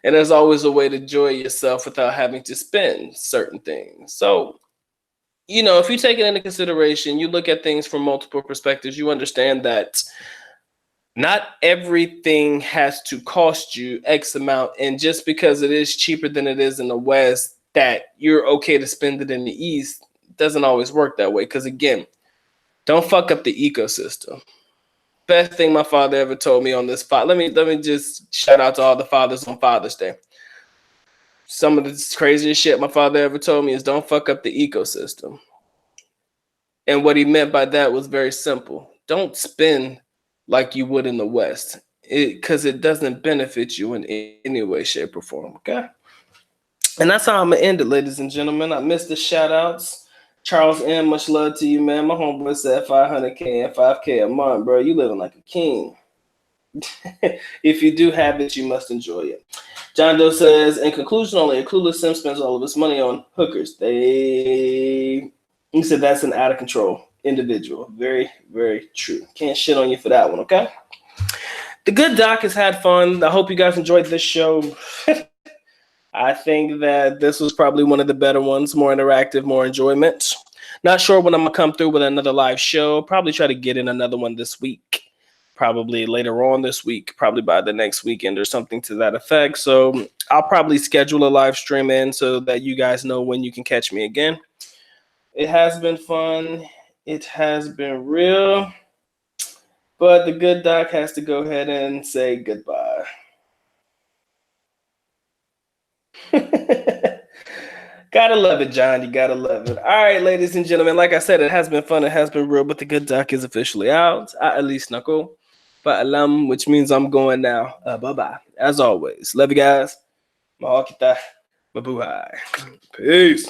there's always a way to enjoy yourself without having to spend certain things. So, if you take it into consideration, you look at things from multiple perspectives, you understand that not everything has to cost you X amount. And just because it is cheaper than it is in the West, that you're okay to spend it in the East, doesn't always work that way. Because again, don't fuck up the ecosystem. Best thing my father ever told me on this spot. Let me just shout out to all the fathers on Father's Day. Some of the craziest shit my father ever told me is don't fuck up the ecosystem. And what he meant by that was very simple. Don't spend like you would in the West, because it doesn't benefit you in any way, shape, or form. Okay. And that's how I'm gonna end it, ladies and gentlemen. I missed the shout outs. Charles M, much love to you, man. My homeboy said 500K and 5K a month, bro. You living like a king. If you do have it, you must enjoy it. John Doe says, in conclusion, only a clueless simp spends all of his money on hookers. He said that's an out of control individual. Very, very true. Can't shit on you for that one, okay? The good doc has had fun. I hope you guys enjoyed this show. I think that this was probably one of the better ones, more interactive, more enjoyment. Not sure when I'm going to come through with another live show. Probably try to get in another one this week. Probably later on this week, probably by the next weekend or something to that effect. So I'll probably schedule a live stream in so that you guys know when you can catch me again. It has been fun. It has been real. But the good doc has to go ahead and say goodbye. Gotta love it, John. You gotta love it. All right, ladies and gentlemen. Like I said, it has been fun. It has been real. But the good doc is officially out. At least knuckle. Paalam, which means I'm going now. Bye-bye. As always. Love you guys. Mahal kita. Mabuhay. Peace.